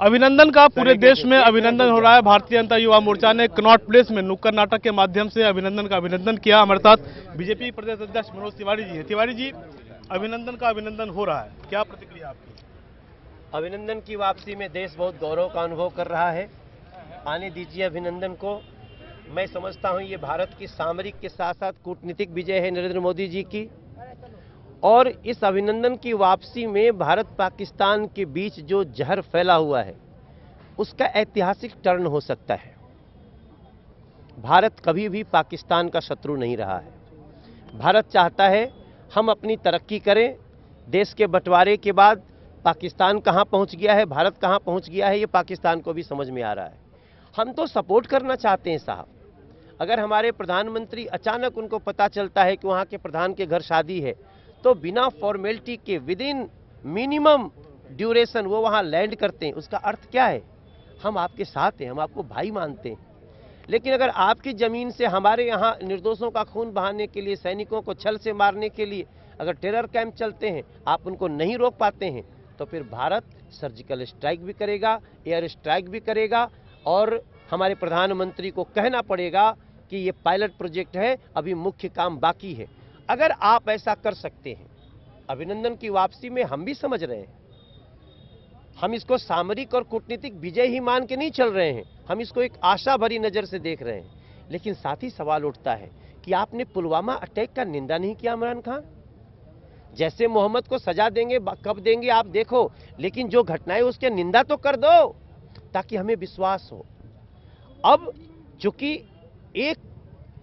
अभिनंदन का पूरे देश में अभिनंदन हो रहा है। भारतीय जनता युवा मोर्चा ने कनॉट प्लेस में नुक्कड़ नाटक के माध्यम से अभिनंदन का अभिनंदन किया। हमारे साथ बीजेपी प्रदेश अध्यक्ष मनोज तिवारी जी हैं। तिवारी जी, अभिनंदन का अभिनंदन हो रहा है, क्या प्रतिक्रिया आपकी? अभिनंदन की वापसी में देश बहुत गौरव का अनुभव कर रहा है। आने दीजिए अभिनंदन को। मैं समझता हूं ये भारत की सामरिक के साथ साथ कूटनीतिक विजय है नरेंद्र मोदी जी की। और इस अभिनंदन की वापसी में भारत पाकिस्तान के बीच जो जहर फैला हुआ है उसका ऐतिहासिक टर्न हो सकता है। भारत कभी भी पाकिस्तान का शत्रु नहीं रहा है। भारत चाहता है हम अपनी तरक्की करें। देश के बंटवारे के बाद पाकिस्तान कहां पहुंच गया है, भारत कहां पहुंच गया है, ये पाकिस्तान को भी समझ में आ रहा है। हम तो सपोर्ट करना चाहते हैं साहब। अगर हमारे प्रधानमंत्री अचानक उनको पता चलता है कि वहां के प्रधान के घर शादी है तो बिना फॉर्मेलिटी के विद इन मिनिमम ड्यूरेशन वो वहां लैंड करते हैं। उसका अर्थ क्या है? हम आपके साथ हैं, हम आपको भाई मानते हैं। लेकिन अगर आपकी जमीन से हमारे यहाँ निर्दोषों का खून बहाने के लिए, सैनिकों को छल से मारने के लिए अगर टेरर कैंप चलते हैं, आप उनको नहीं रोक पाते हैं, तो फिर भारत सर्जिकल स्ट्राइक भी करेगा, एयर स्ट्राइक भी करेगा। और हमारे प्रधानमंत्री को कहना पड़ेगा कि ये पायलट प्रोजेक्ट है, अभी मुख्य काम बाकी है। अगर आप ऐसा कर सकते हैं, अभिनंदन की वापसी में हम भी समझ रहे हैं, हम इसको सामरिक और कूटनीतिक विजय ही मान के नहीं चल रहे हैं, हम इसको एक आशा भरी नजर से देख रहे हैं। लेकिन साथ ही सवाल उठता है कि आपने पुलवामा अटैक का निंदा नहीं किया इमरान खान। जैसे मोहम्मद को सजा देंगे, कब देंगे आप देखो, लेकिन जो घटनाएं उसके निंदा तो कर दो ताकि हमें विश्वास हो। अब चूंकि एक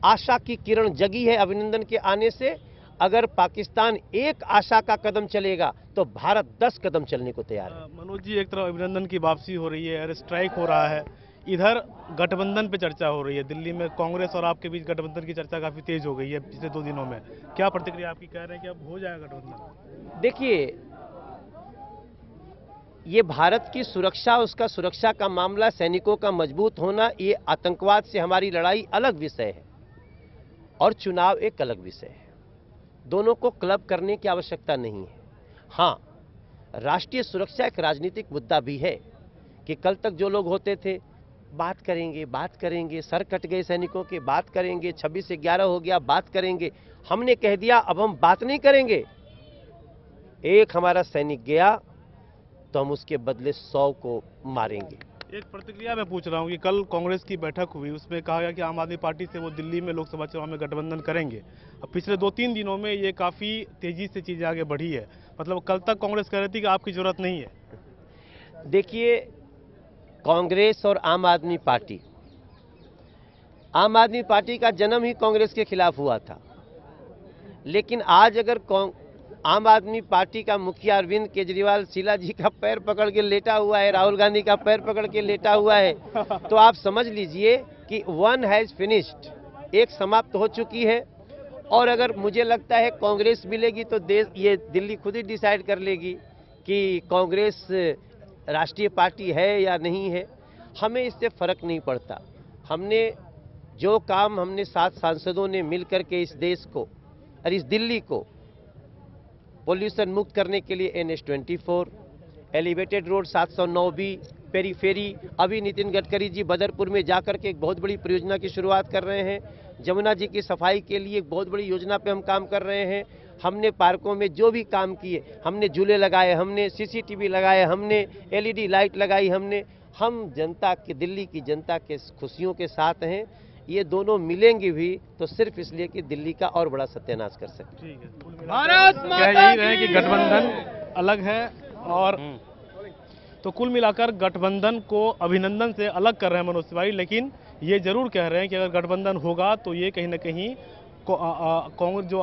आशा की किरण जगी है अभिनंदन के आने से, अगर पाकिस्तान एक आशा का कदम चलेगा तो भारत 10 कदम चलने को तैयार है। मनोज जी, एक तरफ अभिनंदन की वापसी हो रही है, एयर स्ट्राइक हो रहा है, इधर गठबंधन पे चर्चा हो रही है। दिल्ली में कांग्रेस और आपके बीच गठबंधन की चर्चा काफी तेज हो गई है पिछले 2 दिनों में। क्या प्रतिक्रिया आपकी? कह रहे हैं कि अब हो जाएगा गठबंधन? देखिए, ये भारत की सुरक्षा, उसका सुरक्षा का मामला, सैनिकों का मजबूत होना, ये आतंकवाद से हमारी लड़ाई अलग विषय है और चुनाव एक अलग विषय है। दोनों को क्लब करने की आवश्यकता नहीं है। हाँ, राष्ट्रीय सुरक्षा एक राजनीतिक मुद्दा भी है कि कल तक जो लोग होते थे बात करेंगे, सर कट गए सैनिकों के, बात करेंगे, 26 से 11 हो गया, बात करेंगे। हमने कह दिया अब हम बात नहीं करेंगे। एक हमारा सैनिक गया तो हम उसके बदले 100 को मारेंगे। एक प्रतिक्रिया मैं पूछ रहा हूँ कि कल कांग्रेस की बैठक हुई, उसमें कहा गया कि आम आदमी पार्टी से वो दिल्ली में लोकसभा चुनाव में गठबंधन करेंगे। अब पिछले 2-3 दिनों में ये काफी तेजी से चीजें आगे बढ़ी है। मतलब कल तक कांग्रेस कह रही थी कि आपकी जरूरत नहीं है। देखिए, कांग्रेस और आम आदमी पार्टी का जन्म ही कांग्रेस के खिलाफ हुआ था। लेकिन आज अगर आम आदमी पार्टी का मुखिया अरविंद केजरीवाल शीला जी का पैर पकड़ के लेटा हुआ है, राहुल गांधी का पैर पकड़ के लेटा हुआ है, तो आप समझ लीजिए कि वन हैज फिनिश्ड, एक समाप्त हो चुकी है। और अगर मुझे लगता है कांग्रेस मिलेगी तो ये दिल्ली खुद ही डिसाइड कर लेगी कि कांग्रेस राष्ट्रीय पार्टी है या नहीं है। हमें इससे फर्क नहीं पड़ता। हमने जो काम हमने 7 सांसदों ने मिलकर के इस देश को और इस दिल्ली को पोल्यूशन मुक्त करने के लिए NH24, elevated road 709B, periphery, अभी नितिन गडकरी जी बदरपुर में जाकर के एक बहुत बड़ी परियोजना की शुरुआत कर रहे हैं। जमुना जी की सफाई के लिए एक बहुत बड़ी योजना पे हम काम कर रहे हैं। हमने पार्कों में जो भी काम किए, हमने झूले लगाए, हमने CCTV लगाए, हमने LED लाइट लगाई, हम जनता के, दिल्ली की जनता के खुशियों के साथ हैं। ये दोनों मिलेंगे भी तो सिर्फ इसलिए कि दिल्ली का और बड़ा सत्यानाश कर सके। ठीक है, भारत माता यही रहे कि गठबंधन अलग है। और तो कुल मिलाकर गठबंधन को अभिनंदन से अलग कर रहे हैं मनोज तिवारी, लेकिन ये जरूर कह रहे हैं कि अगर गठबंधन होगा तो ये कहीं ना कहीं कांग्रेस जो